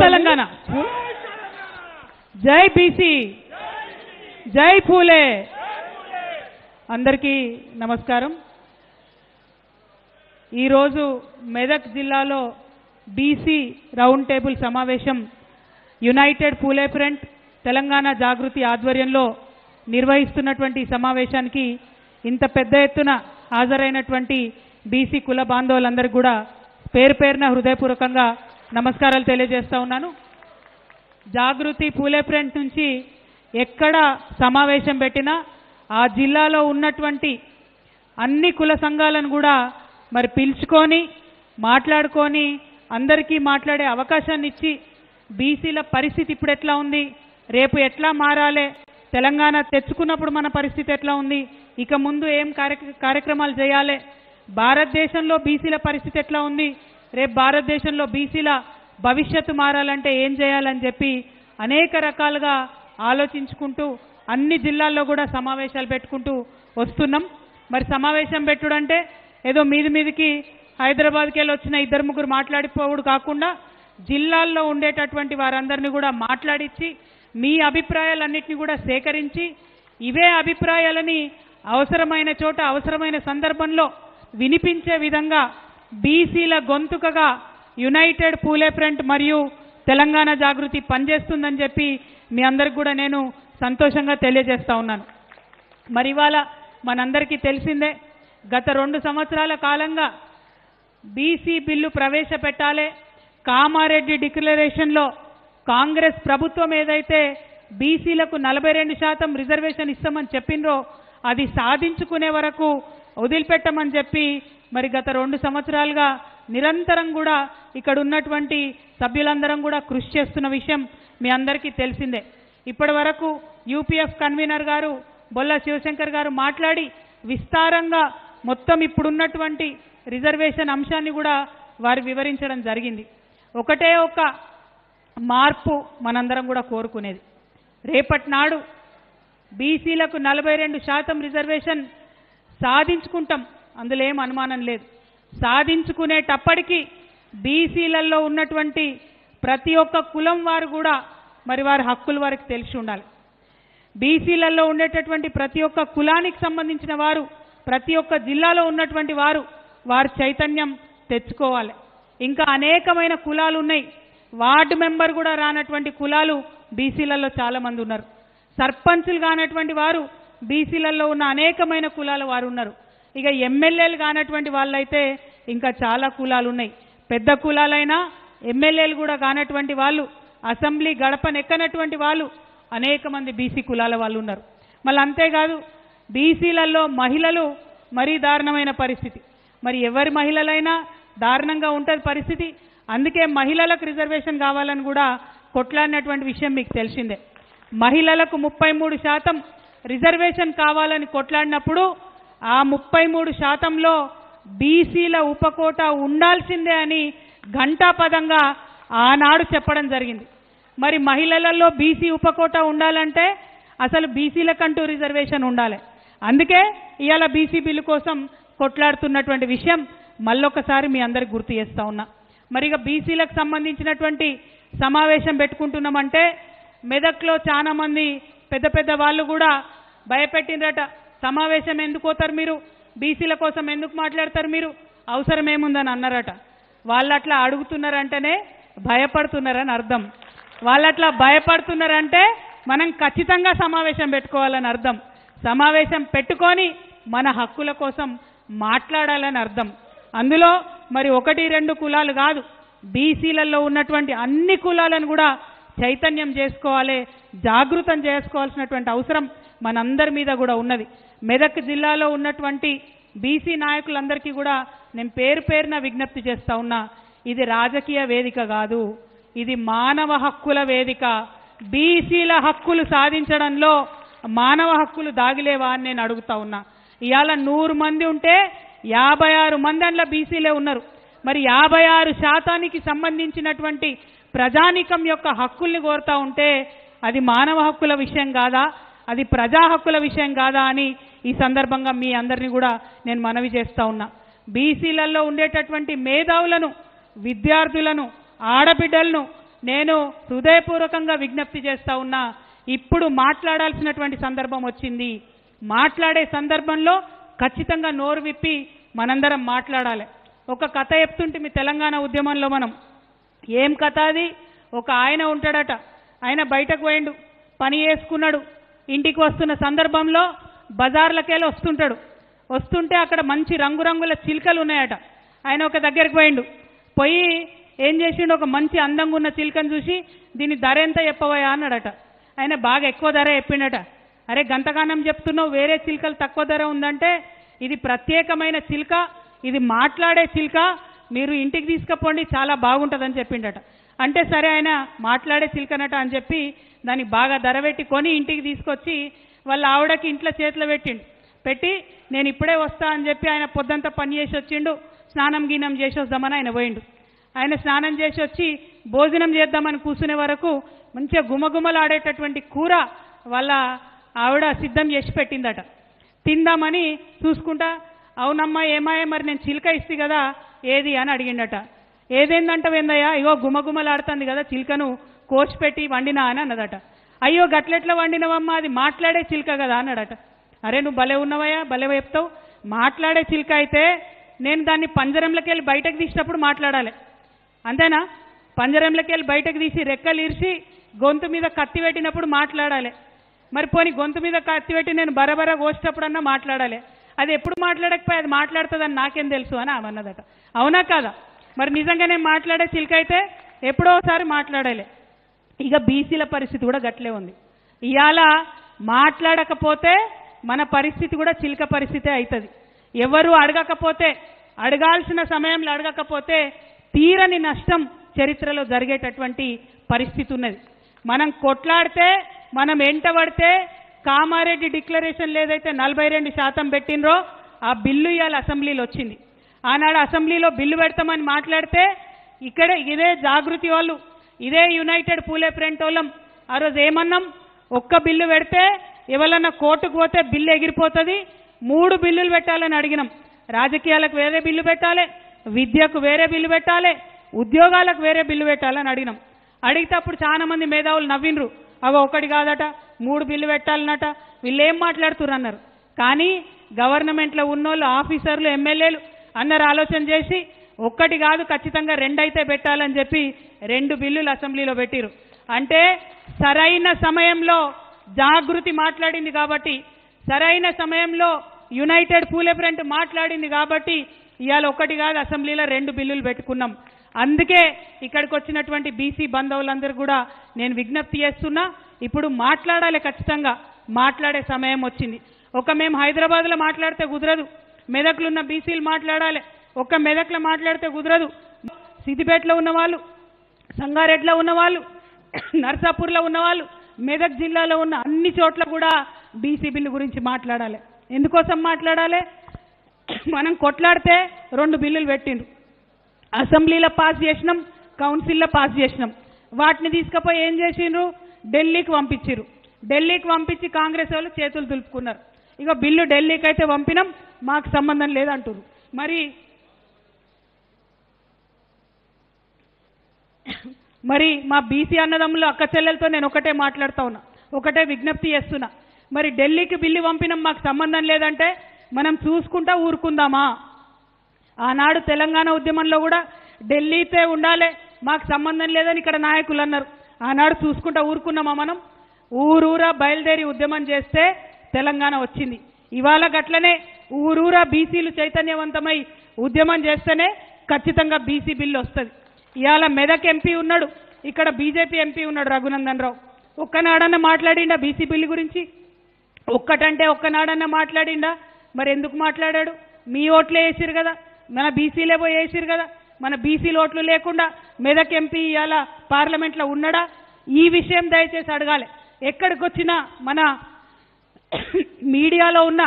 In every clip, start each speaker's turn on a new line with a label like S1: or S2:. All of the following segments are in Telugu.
S1: తెలంగాణ జై బీసీ జై ఫూలే అందరికీ నమస్కారం। ఈరోజు మెదక్ జిల్లాలో బీసీ రౌండ్ టేబుల్ సమావేశం యునైటెడ్ ఫూలే ఫ్రంట్ తెలంగాణ జాగృతి ఆధ్వర్యంలో నిర్వహిస్తున్నటువంటి సమావేశానికి ఇంత పెద్ద ఎత్తున హాజరైనటువంటి బీసీ కుల బాంధవులందరికీ కూడా పేరు పేరున హృదయపూర్వకంగా నమస్కారాలు తెలియజేస్తా ఉన్నాను। జాగృతి ఫూలే ఫ్రంట్ నుంచి ఎక్కడ సమావేశం పెట్టినా ఆ జిల్లాలో ఉన్నటువంటి అన్ని కుల సంఘాలను కూడా మరి పిలుచుకొని మాట్లాడుకొని అందరికీ మాట్లాడే అవకాశాన్ని ఇచ్చి బీసీల పరిస్థితి ఇప్పుడు ఎట్లా ఉంది, రేపు ఎట్లా మారాలి, తెలంగాణ తెచ్చుకున్నప్పుడు మన పరిస్థితి ఎట్లా ఉంది, ఇక ముందు ఏం కార్యక్రమాలు చేయాలి, భారతదేశంలో బీసీల పరిస్థితి ఎట్లా ఉంది, రేపు భారతదేశంలో బీసీల భవిష్యత్తు మారాలంటే ఏం చేయాలని చెప్పి అనేక రకాలుగా ఆలోచించుకుంటూ అన్ని జిల్లాల్లో కూడా సమావేశాలు పెట్టుకుంటూ వస్తున్నాం। మరి సమావేశం పెట్టుడంటే ఏదో మీదికి హైదరాబాద్కి వెళ్ళి వచ్చిన ఇద్దరు ముగ్గురు మాట్లాడిపోవుడు కాకుండా జిల్లాల్లో ఉండేటటువంటి వారందరినీ కూడా మాట్లాడించి మీ అభిప్రాయాలన్నింటినీ కూడా సేకరించి ఇవే అభిప్రాయాలని అవసరమైన చోట అవసరమైన సందర్భంలో వినిపించే విధంగా బీసీల గొంతుకగా యునైటెడ్ ఫూలే ఫ్రంట్ మరియు తెలంగాణ జాగృతి పనిచేస్తుందని చెప్పి మీ అందరికి కూడా నేను సంతోషంగా తెలియజేస్తా ఉన్నాను। మరి ఇవాళ మనందరికీ తెలిసిందే, గత 2 సంవత్సరాల కాలంగా బీసీ బిల్లు ప్రవేశపెట్టాలి, కామారెడ్డి డిక్లరేషన్లో కాంగ్రెస్ ప్రభుత్వం ఏదైతే బీసీలకు 42% రిజర్వేషన్ ఇస్తామని చెప్పిండ్రో అది సాధించుకునే వరకు వదిలిపెట్టమని చెప్పి మరి గత 2 సంవత్సరాలుగా నిరంతరం కూడా ఇక్కడ ఉన్నటువంటి సభ్యులందరం కూడా కృషి చేస్తున్న విషయం మీ అందరికీ తెలిసిందే। ఇప్పటి వరకు యూపీఎఫ్ కన్వీనర్ గారు బొల్ల శివశంకర్ గారు మాట్లాడి విస్తారంగా మొత్తం ఇప్పుడున్నటువంటి రిజర్వేషన్ అంశాన్ని కూడా వారు వివరించడం జరిగింది। ఒకటే ఒక మార్పు మనందరం కూడా కోరుకునేది, రేపటి నాడు బీసీలకు 42% రిజర్వేషన్ సాధించుకుంటాం, అందులో ఏం అనుమానం లేదు। సాధించుకునేటప్పటికీ బీసీలలో ఉన్నటువంటి ప్రతి ఒక్క కులం వారు కూడా మరి వారి హక్కులు వారికి తెలిసి ఉండాలి। బీసీలలో ఉండేటటువంటి ప్రతి ఒక్క కులానికి సంబంధించిన వారు ప్రతి ఒక్క జిల్లాలో ఉన్నటువంటి వారు చైతన్యం తెచ్చుకోవాలి। ఇంకా అనేకమైన కులాలు ఉన్నాయి, వార్డు మెంబర్ కూడా రానటువంటి కులాలు బీసీలలో చాలామంది ఉన్నారు, సర్పంచులు కానటువంటి వారు బీసీలలో ఉన్న అనేకమైన కులాల వారు ఉన్నారు, ఇక ఎమ్మెల్యేలు కానటువంటి వాళ్ళైతే ఇంకా చాలా కులాలు ఉన్నాయి, పెద్ద కులాలైనా ఎమ్మెల్యేలు కూడా కానటువంటి వాళ్ళు, అసెంబ్లీ గడపనెక్కనటువంటి వాళ్ళు అనేక మంది బీసీ కులాల వాళ్ళు ఉన్నారు। మళ్ళీ అంతేకాదు బీసీలలో మహిళలు మరీ దారుణమైన పరిస్థితి, మరి ఎవరి మహిళలైనా దారుణంగా ఉంటుంది పరిస్థితి, అందుకే మహిళలకు రిజర్వేషన్ కావాలని కూడా కొట్లాడినటువంటి విషయం మీకు తెలిసిందే। మహిళలకు 33% రిజర్వేషన్ కావాలని కొట్లాడినప్పుడు ఆ 33%లో బీసీల ఉపకోట ఉండాల్సిందే అని ఘంటాపదంగా ఆనాడు చెప్పడం జరిగింది। మరి మహిళలలో బీసీ ఉపకోట ఉండాలంటే అసలు బీసీలకంటూ రిజర్వేషన్ ఉండాలి, అందుకే ఇవాళ బీసీ బిల్లు కోసం కొట్లాడుతున్నటువంటి విషయం మళ్ళొకసారి మీ అందరికి గుర్తు చేస్తా ఉన్నా। మరి ఇక బీసీలకు సంబంధించినటువంటి సమావేశం పెట్టుకుంటున్నామంటే మెదక్లో చాలా మంది పెద్ద పెద్ద వాళ్ళు కూడా భయపెట్టినరట, సమావేశం ఎందుకు పోతారు మీరు, బీసీల కోసం ఎందుకు మాట్లాడతారు మీరు, అవసరం ఏముందని అన్నారట। వాళ్ళట్లా అడుగుతున్నారంటేనే భయపడుతున్నారని అర్థం, వాళ్ళట్లా భయపడుతున్నారంటే మనం ఖచ్చితంగా సమావేశం పెట్టుకోవాలని అర్థం, సమావేశం పెట్టుకొని మన హక్కుల కోసం మాట్లాడాలని అర్థం। అందులో మరి 1-2 కులాలు కాదు, బీసీలలో ఉన్నటువంటి అన్ని కులాలను కూడా చైతన్యం చేసుకోవాలి, జాగృతం చేసుకోవాల్సినటువంటి అవసరం మనందరి మీద కూడా ఉన్నది। మెదక్ జిల్లాలో ఉన్నటువంటి బీసీ నాయకులందరికీ కూడా నేను పేరు పేరున విజ్ఞప్తి చేస్తా ఉన్నా, ఇది రాజకీయ వేదిక కాదు, ఇది మానవ హక్కుల వేదిక, బీసీల హక్కులు సాధించడంలో మానవ హక్కులు దాగిలేవా అని నేను అడుగుతా ఉన్నా। ఇవాళ 100 మంది ఉంటే 56 మంది అందులో బీసీలే ఉన్నారు, మరి 56% సంబంధించినటువంటి ప్రజానీకం యొక్క హక్కుల్ని కోరుతా ఉంటే అది మానవ హక్కుల విషయం కాదా, అది ప్రజా హక్కుల విషయం కాదా అని ఈ సందర్భంగా మీ అందరినీ కూడా నేను మనవి చేస్తా ఉన్నా। బీసీలలో ఉండేటటువంటి మేధావులను, విద్యార్థులను, ఆడబిడ్డలను నేను హృదయపూర్వకంగా విజ్ఞప్తి చేస్తా ఉన్నా, ఇప్పుడు మాట్లాడాల్సినటువంటి సందర్భం వచ్చింది. మాట్లాడే సందర్భంలో ఖచ్చితంగా నోరు విప్పి మనందరం మాట్లాడాలి. ఒక కథ చెప్తుంటే మీ తెలంగాణ ఉద్యమంలో మనం, ఏం కథ అది? ఒక ఆయన ఉంటాడట, ఆయన బయటకు పోయిండు, పని చేసుకున్నాడు, ఇంటికి వస్తున్న సందర్భంలో బజార్లకెళ్ళి వస్తుంటాడు. వస్తుంటే అక్కడ మంచి రంగురంగుల చిలుకలు ఉన్నాయట. ఆయన ఒక దగ్గరికి పోయిండు, పోయి ఏం చేసిండు, ఒక మంచి అందంగా ఉన్న చిలుకను చూసి దీని ధర ఎంత చెప్పవయా అన్నాడట. ఆయన బాగా ఎక్కువ ధర చెప్పిండట. అరే గంతగానం చెప్తున్నావు, వేరే చిలుకలు తక్కువ ధర ఉందంటే ఇది ప్రత్యేకమైన చిలుక, ఇది మాట్లాడే చిలుక, మీరు ఇంటికి తీసుకుపోండి చాలా బాగుంటుందని చెప్పిండట. అంటే సరే ఆయన మాట్లాడే చిలుకనట అని చెప్పి దానికి బాగా ధర పెట్టి కొని ఇంటికి తీసుకొచ్చి వాళ్ళ ఆవిడకి ఇంట్లో చేతిలో పెట్టి నేను ఇప్పుడే వస్తా అని చెప్పి ఆయన పొద్దంతా పని చేసి వచ్చిండు. స్నానం గీనం చేసి వద్దామని ఆయన పోయిండు. ఆయన స్నానం చేసి వచ్చి భోజనం చేద్దామని కూర్చునే వరకు మంచిగా గుమగుమలాడేటటువంటి కూర వాళ్ళ ఆవిడ సిద్ధం చేసి పెట్టిందట. తిందామని చూసుకుంటా, అవునమ్మా ఏమాయే మరి నేను చిలుక ఇస్తే కదా ఏది అని అడిగిండట. ఏదేందంటవేందయ్యా, ఇగో గుమగుమలాడుతుంది కదా చిలుకను కోసి పెట్టి వండినా అని అన్నదట. అయ్యో గట్లెట్లా వండినవమ్మా, అది మాట్లాడే చిలుక కదా అన్నాడట. అరే నువ్వు భలే ఉన్నవయ్యా, భలే చెప్తావు, మాట్లాడే చిలుక అయితే నేను దాన్ని పంజరంలోకి వెళ్ళి బయటకు తీసినప్పుడు మాట్లాడాలి, అంతేనా? పంజరంలోకి వెళ్ళి బయటకు తీసి రెక్కలు ఇరిచి గొంతు మీద కత్తి పెట్టినప్పుడు మాట్లాడాలి. మరి పోనీ గొంతు మీద కత్తి పెట్టి నేను బరబర కోసేటప్పుడన్నా మాట్లాడాలి. అది ఎప్పుడు మాట్లాడకపోయి అది మాట్లాడుతుందని నాకేం తెలుసు అని ఆమె అన్నదట. అవునా కాదా? మరి నిజంగానే మాట్లాడే చిలుక అయితే ఎప్పుడో ఒకసారి మాట్లాడాలి. ఇక బీసీల పరిస్థితి కూడా గట్లే ఉంది. ఇవాళ మాట్లాడకపోతే మన పరిస్థితి కూడా చిలుక పరిస్థితే అవుతుంది. ఎవరు అడగకపోతే, అడగాల్సిన సమయంలో అడగకపోతే తీరని నష్టం చరిత్రలో జరిగేటటువంటి పరిస్థితి ఉన్నది. మనం కొట్లాడితే, మనం ఎంటబడితే, కామారెడ్డి డిక్లరేషన్ ఏదైతే 42% పెట్టినరో ఆ బిల్లు ఇవాళ అసెంబ్లీలో వచ్చింది. ఆనాడు అసెంబ్లీలో బిల్లు పెడతామని మాట్లాడితే ఇక్కడ ఇదే జాగృతి వాళ్ళు, ఇదే యునైటెడ్ పూలే ఫ్రంట్ వాళ్ళం ఆ రోజు ఏమన్నాం, ఒక్క బిల్లు పెడితే ఎవరన్నా కోర్టుకు పోతే బిల్లు ఎగిరిపోతుంది, 3 బిల్లులు పెట్టాలని అడిగినాం. రాజకీయాలకు వేరే బిల్లు పెట్టాలి, విద్యకు వేరే బిల్లు పెట్టాలి, ఉద్యోగాలకు వేరే బిల్లు పెట్టాలని అడిగినాం. అడిగితే అప్పుడు చాలా మంది మేధావులు నవ్వినరు, అవి ఒకటి కాదట 3 బిల్లు పెట్టాలన్నట, వీళ్ళు ఏం మాట్లాడుతున్నారు అన్నారు. కానీ గవర్నమెంట్లో ఉన్నోళ్ళు, ఆఫీసర్లు, ఎమ్మెల్యేలు అందరు ఆలోచన చేసి ఒక్కటి కాదు ఖచ్చితంగా 2 అయితే పెట్టాలని చెప్పి 2 బిల్లులు అసెంబ్లీలో పెట్టిరు. అంటే సరైన సమయంలో జాగృతి మాట్లాడింది కాబట్టి, సరైన సమయంలో యునైటెడ్ పూలే ఫ్రంట్ మాట్లాడింది కాబట్టి ఇవాళ ఒకటి కాదు అసెంబ్లీలో 2 బిల్లులు పెట్టుకున్నాం. అందుకే ఇక్కడికి వచ్చినటువంటి బీసీ బంధువులందరూ కూడా నేను విజ్ఞప్తి చేస్తున్నా, ఇప్పుడు మాట్లాడాలి, ఖచ్చితంగా మాట్లాడే సమయం వచ్చింది. మేము హైదరాబాద్లో మాట్లాడితే కుదరదు, మెదక్లో ఉన్న బీసీలు మాట్లాడాలి. మెదక్లో మాట్లాడితే కుదరదు, సిద్దిపేటలో ఉన్నవాళ్ళు, సంగారెడ్డిలో ఉన్నవాళ్ళు, నర్సాపూర్లో ఉన్నవాళ్ళు, మెదక్ జిల్లాలో ఉన్న అన్ని చోట్ల కూడా బీసీ బిల్లు గురించి మాట్లాడాలి. ఎందుకోసం మాట్లాడాలి? మనం కొట్లాడితే 2 బిల్లులు పెట్టిండ్రు, అసెంబ్లీలో పాస్ చేసినాం, కౌన్సిల్లో పాస్ చేసినాం. వాటిని తీసుకుపోయి ఏం చేసిండ్రు, ఢిల్లీకి పంపించారు. ఢిల్లీకి పంపించి కాంగ్రెస్ వాళ్ళు చేతులు దులుపుకున్నారు. ఇక బిల్లు ఢిల్లీకి అయితే పంపినాం, మాకు సంబంధం లేదంటారు. మరి మా బీసీ అన్నదమ్ములు అక్క చెల్లెలతో నేను ఒకటే మాట్లాడుతూ ఉన్నా, ఒకటే విజ్ఞప్తి చేస్తున్నా. మరి ఢిల్లీకి బిల్లు పంపినాం, మాకు సంబంధం లేదంటే మనం చూసుకుంటా ఊరుకుందామా? ఆనాడు తెలంగాణ ఉద్యమంలో కూడా ఢిల్లీతే ఉండాలి, మాకు సంబంధం లేదని ఇక్కడ నాయకులు అన్నారు. ఆనాడు చూసుకుంటా ఊరుకున్నామా? మనం ఊరూరా బయలుదేరి ఉద్యమం చేస్తే తెలంగాణ వచ్చింది. ఇవాళ గట్లనే ఊరూరా బీసీలు చైతన్యవంతమై ఉద్యమం చేస్తేనే ఖచ్చితంగా బీసీ బిల్లు వస్తుంది. ఇవాళ మెదక్ ఎంపీ ఉన్నాడు, ఇక్కడ బీజేపీ ఎంపీ ఉన్నాడు రఘునందన్ రావు. ఒక్కనాడన్నా మాట్లాడిండా బీసీ బిల్లు గురించి? ఒక్కటంటే ఒక్కనాడన్నా మాట్లాడిండా? మరి ఎందుకు మాట్లాడాడు? మీ ఓట్లే వేసిరు కదా, మన బీసీలే పోయి వేసిరు కదా, మన బీసీల ఓట్లు లేకుండా మెదక్ ఎంపీ ఇవాళ పార్లమెంట్లో ఉన్నాడా? ఈ విషయం దయచేసి అడగాలి. ఎక్కడికి వచ్చినా మన మీడియాలో ఉన్న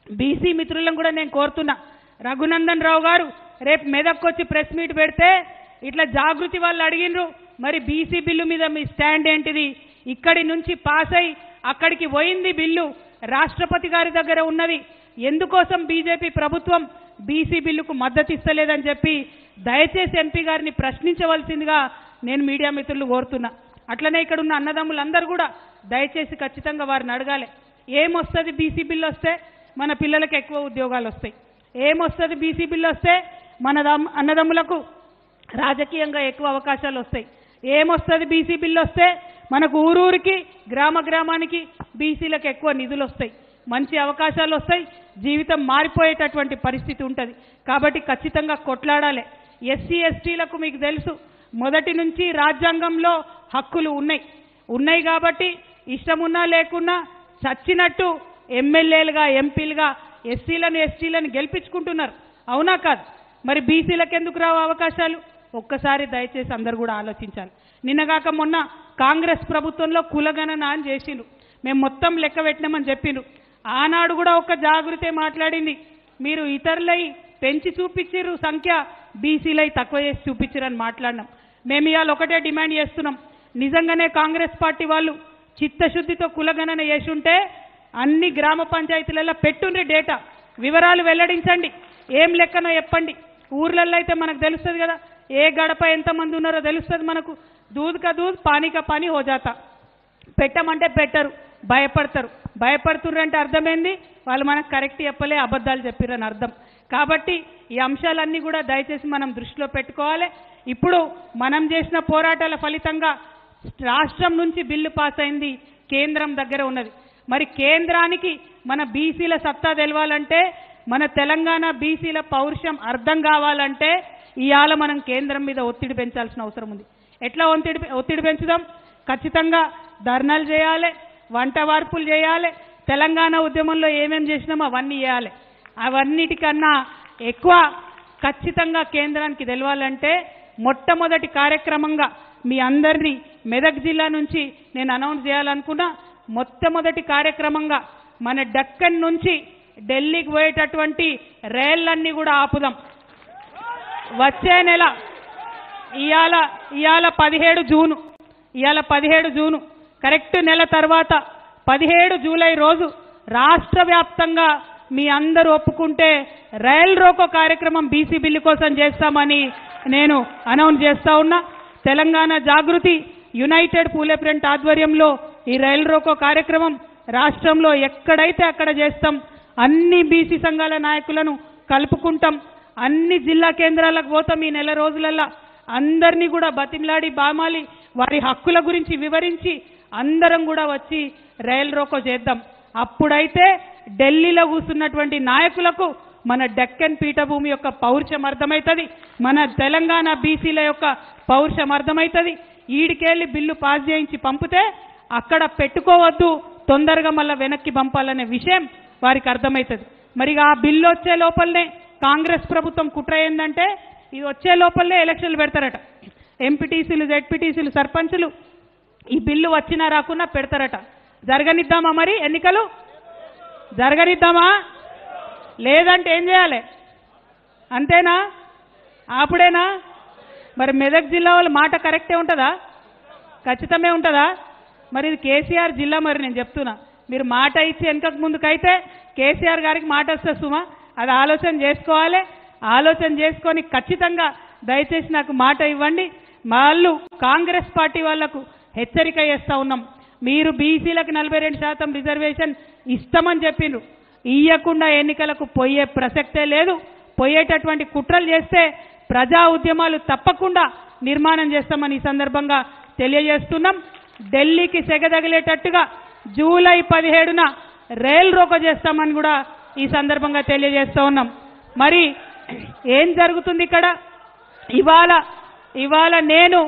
S1: బీసీ మిత్రులను కూడా నేను కోరుతున్నా, రఘునందన్ రావు గారు రేపు మెదక్కి వచ్చి ప్రెస్ మీట్ పెడితే ఇట్లా జాగృతి వాళ్ళు అడిగినరు, మరి బీసీ బిల్లు మీద మీ స్టాండ్ ఏంటిది? ఇక్కడి నుంచి పాస్ అయి అక్కడికి పోయింది బిల్లు, రాష్ట్రపతి గారి దగ్గర ఉన్నది, ఎందుకోసం బీజేపీ ప్రభుత్వం బీసీ బిల్లుకు మద్దతు ఇస్తలేదని చెప్పి దయచేసి ఎంపీ గారిని ప్రశ్నించవలసిందిగా నేను మీడియా మిత్రులు కోరుతున్నా. అట్లనే ఇక్కడ ఉన్న అన్నదమ్ములందరూ కూడా దయచేసి ఖచ్చితంగా వారిని అడగాలి. ఏమొస్తుంది బీసీ బిల్లు వస్తే? మన పిల్లలకు ఎక్కువ ఉద్యోగాలు వస్తాయి. ఏమొస్తుంది బీసీ బిల్లు వస్తే? మన అన్నదమ్ములకు రాజకీయంగా ఎక్కువ అవకాశాలు వస్తాయి. ఏమొస్తుంది బీసీ బిల్లు వస్తే? మనకు ఊరూరికి గ్రామ గ్రామానికి బీసీలకు ఎక్కువ నిధులు వస్తాయి, మంచి అవకాశాలు వస్తాయి, జీవితం మారిపోయేటటువంటి పరిస్థితి ఉంటుంది. కాబట్టి ఖచ్చితంగా కొట్లాడాలి. ఎస్సీ ఎస్టీలకు మీకు తెలుసు మొదటి నుంచి రాజ్యాంగంలో హక్కులు ఉన్నాయి కాబట్టి ఇష్టమున్నా లేకున్నా చచ్చినట్టు ఎమ్మెల్యేలుగా ఎంపీలుగా ఎస్సీలను ఎస్టీలను గెలిపించుకుంటున్నారు. అవునా కాదు? మరి బీసీలకు ఎందుకు రావు అవకాశాలు? ఒక్కసారి దయచేసి అందరూ కూడా ఆలోచించాలి. నిన్నగాక మొన్న కాంగ్రెస్ ప్రభుత్వంలో కులగణన అని చేసిండ్రు. మేము మొత్తం లెక్క పెట్టినామని చెప్పిండ్రు. ఆనాడు కూడా ఒక జాగృతే మాట్లాడింది, మీరు ఇతరులై పెంచి చూపించిర్రు సంఖ్య, బీసీలై తక్కువ చేసి చూపించిరని మాట్లాడినాం. మేము ఇవాళ ఒకటే డిమాండ్ చేస్తున్నాం. నిజంగానే కాంగ్రెస్ పార్టీ వాళ్ళు చిత్తశుద్ధితో కులగణన చేసి ఉంటే అన్ని గ్రామ పంచాయతీలలో పెట్టుండ్రి డేటా, వివరాలు వెల్లడించండి, ఏం లెక్కనో చెప్పండి. ఊర్లలో అయితే మనకు తెలుస్తుంది కదా, ఏ గడప ఎంతమంది ఉన్నారో తెలుస్తుంది మనకు. దూద్ కా దూద్ పానీ కా పానీ హో జాతా. పెట్టమంటే పెట్టరు, భయపడతారు. భయపడుతుర్రు అంటే అర్థమైంది వాళ్ళు మనకు కరెక్ట్ చెప్పలే, అబద్ధాలు చెప్పిరని అర్థం. కాబట్టి ఈ అంశాలన్నీ కూడా దయచేసి మనం దృష్టిలో పెట్టుకోవాలి. ఇప్పుడు మనం చేసిన పోరాటాల ఫలితంగా రాష్ట్రం నుంచి బిల్లు పాస్ అయింది, కేంద్రం దగ్గర ఉన్నది. మరి కేంద్రానికి మన బీసీల సత్తా తెలవాలంటే, మన తెలంగాణ బీసీల పౌరుషం అర్థం కావాలంటే ఇవాళ మనం కేంద్రం మీద ఒత్తిడి పెంచాల్సిన అవసరం ఉంది. ఎట్లా ఒత్తిడి పెంచుదాం? ఖచ్చితంగా ధర్నాలు చేయాలి, వంట వార్పులు చేయాలి, తెలంగాణ ఉద్యమంలో ఏమేం చేసినామో అవన్నీ చేయాలి. అవన్నిటికన్నా ఎక్కువ ఖచ్చితంగా కేంద్రానికి తెలవాలంటే మొట్టమొదటి కార్యక్రమంగా మీ అందరినీ మెదక్ జిల్లా నుంచి నేను అనౌన్స్ చేయాలనుకున్నా. మొట్టమొదటి కార్యక్రమంగా మన డక్కన్ నుంచి ఢిల్లీకి పోయేటటువంటి రైళ్లన్నీ కూడా ఆపుదాం. వచ్చే నెల ఇవాళ 17 జూను కరెక్ట్ నెల తర్వాత 17 జూలై రోజు రాష్ట్ర వ్యాప్తంగా మీ అందరూ ఒప్పుకుంటే రైల్ రోకో కార్యక్రమం బీసీ బిల్లు కోసం చేస్తామని నేను అనౌన్స్ చేస్తా ఉన్నా. తెలంగాణ జాగృతి యునైటెడ్ పూలే ఫ్రంట్ ఆధ్వర్యంలో ఈ రైల్ రోకో కార్యక్రమం రాష్ట్రంలో ఎక్కడైతే అక్కడ చేస్తాం. అన్ని బీసీ సంఘాల నాయకులను కలుపుకుంటాం. అన్ని జిల్లా కేంద్రాలకు పోతాం. ఈ నెల రోజులల్లా అందరినీ కూడా బతిమలాడి బామాలి వారి హక్కుల గురించి వివరించి అందరం కూడా వచ్చి రైల్ రోకో చేద్దాం. అప్పుడైతే ఢిల్లీలో కూర్చున్నటువంటి నాయకులకు మన డెక్కన్ పీఠభూమి యొక్క పౌరుషం అర్థమవుతుంది, మన తెలంగాణ బీసీల యొక్క పౌరుషం అర్థమవుతుంది. ఈడికెళ్ళి బిల్లు పాస్ చేయించి పంపితే అక్కడ పెట్టుకోవద్దు, తొందరగా మళ్ళీ వెనక్కి పంపాలనే విషయం వారికి అర్థమవుతుంది. మరి ఆ బిల్లు వచ్చే లోపలనే కాంగ్రెస్ ప్రభుత్వం కుట్ర ఏందంటే ఇది వచ్చే లోపలనే ఎలక్షన్లు పెడతారట. ఎంపీటీసీలు, జెడ్పీటీసీలు, సర్పంచులు ఈ బిల్లు వచ్చినా రాకున్నా పెడతారట. జరగనిద్దామా? మరి ఎన్నికలు జరగనిద్దామా? లేదంటే ఏం చేయాలి? అంతేనా? అప్పుడేనా? మరి మెదక్ జిల్లా వాళ్ళ మాట కరెక్టే ఉంటుందా? ఖచ్చితమే ఉంటుందా? మరి ఇది కేసీఆర్ జిల్లా. మరి నేను చెప్తున్నా, మీరు మాట ఇచ్చి వెనకకు ముందుకైతే కేసీఆర్ గారికి మాట వస్తే సుమా, అది ఆలోచన చేసుకోవాలి. ఆలోచన చేసుకొని ఖచ్చితంగా దయచేసి నాకు మాట ఇవ్వండి. వాళ్ళు కాంగ్రెస్ పార్టీ వాళ్లకు హెచ్చరిక చేస్తూ ఉన్నాం. మీరు బీసీలకు 42% రిజర్వేషన్ ఇస్తామని చెప్పిండ్రు. ఇయ్యకుండా ఎన్నికలకు పోయే ప్రసక్తే లేదు. పోయేటటువంటి కుట్రలు చేస్తే ప్రజా ఉద్యమాలు తప్పకుండా నిర్మాణం చేస్తామని ఈ సందర్భంగా తెలియజేస్తున్నాం. ఢిల్లీకి సెగదగిలేటట్టుగా జూలై 17న రైల్ రోకో చేస్తామని కూడా ఈ సందర్భంగా తెలియజేస్తూ ఉన్నాం. మరి ఏం జరుగుతుంది ఇక్కడ? ఇవాళ నేను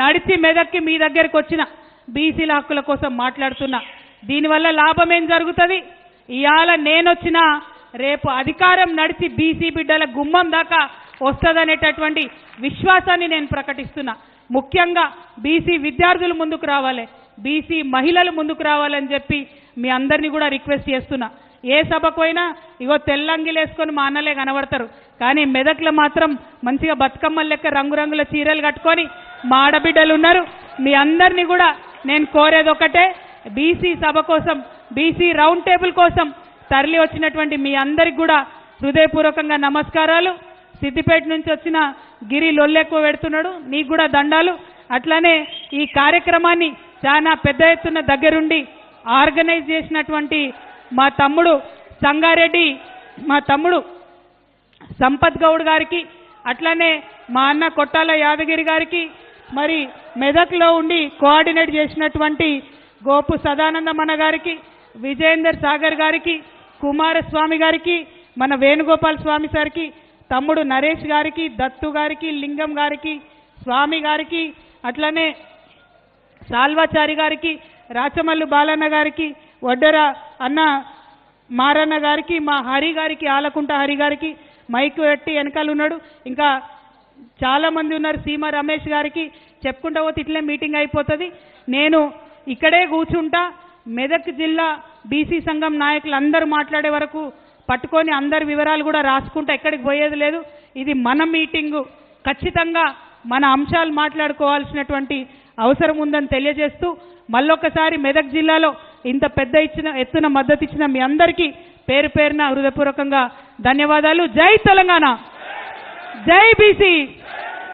S1: నడిచి మెదక్కి మీ దగ్గరికి వచ్చిన బీసీల హక్కుల కోసం మాట్లాడుతున్నా. దీనివల్ల లాభం ఏం జరుగుతుంది? ఇవాళ నేనొచ్చినా రేపు అధికారం నడిచి బీసీ బిడ్డల గుమ్మం దాకా వస్తుందనేటటువంటి విశ్వాసాన్ని నేను ప్రకటిస్తున్నా. ముఖ్యంగా బీసీ విద్యార్థులు ముందుకు రావాలి, బీసీ మహిళలు ముందుకు రావాలని చెప్పి మీ అందరినీ కూడా రిక్వెస్ట్ చేస్తున్నా. ఏ సభకు అయినా ఇగో తెల్లంగిలు వేసుకొని మా అన్నలే కనబడతారు, కానీ మెదక్లో మాత్రం మంచిగా బతుకమ్మల లెక్క రంగురంగుల చీరలు కట్టుకొని మా ఆడబిడ్డలు ఉన్నారు. మీ అందరినీ కూడా నేను కోరేది ఒకటే, బీసీ సభ కోసం, బీసీ రౌండ్ టేబుల్ కోసం తరలి వచ్చినటువంటి మీ అందరికి కూడా హృదయపూర్వకంగా నమస్కారాలు. సిద్దిపేట నుంచి వచ్చిన గిరి లొల్లెక్కువ పెడుతున్నాడు, నీకు కూడా దండాలు. అట్లానే ఈ కార్యక్రమాన్ని చాలా పెద్ద ఎత్తున దగ్గరుండి ఆర్గనైజ్ చేసినటువంటి మా తమ్ముడు సంగారెడ్డి, మా తమ్ముడు సంపత్ గౌడ్ గారికి, అట్లానే మా అన్న కొట్టాల యాదగిరి గారికి, మరి మెదక్లో ఉండి కోఆర్డినేట్ చేసినటువంటి గోపు సదానందమన్న గారికి, విజయేందర్ సాగర్ గారికి, కుమారస్వామి గారికి, మన వేణుగోపాల్ స్వామి సార్కి, తమ్ముడు నరేష్ గారికి, దత్తు గారికి, లింగం గారికి, స్వామి గారికి, అట్లనే సాల్వాచారి గారికి, రాచమల్లు బాలన్న గారికి, వడ్డెర అన్న మారన్న గారికి, మా హరి గారికి, ఆలకుంట హరి గారికి, మైకు పెట్టి వెనకాల ఉన్నాడు, ఇంకా చాలామంది ఉన్నారు, సీమ రమేష్ గారికి, చెప్పుకుంటా పోతే ఇట్లే మీటింగ్ అయిపోతుంది. నేను ఇక్కడే కూర్చుంటా, మెదక్ జిల్లా బీసీ సంఘం నాయకులు అందరూ మాట్లాడే వరకు పట్టుకొని అందరి వివరాలు కూడా రాసుకుంటా, ఎక్కడికి పోయేది లేదు. ఇది మన మీటింగు, ఖచ్చితంగా మన అంశాలు మాట్లాడుకోవాల్సినటువంటి అవసరం ఉందని తెలియజేస్తూ మళ్ళొకసారి మెదక్ జిల్లాలో ఇంత పెద్ద ఎత్తున మద్దతు ఇచ్చిన మీ అందరికీ పేరు పేరున హృదయపూర్వకంగా ధన్యవాదాలు. జై తెలంగాణ, జై బీసీ.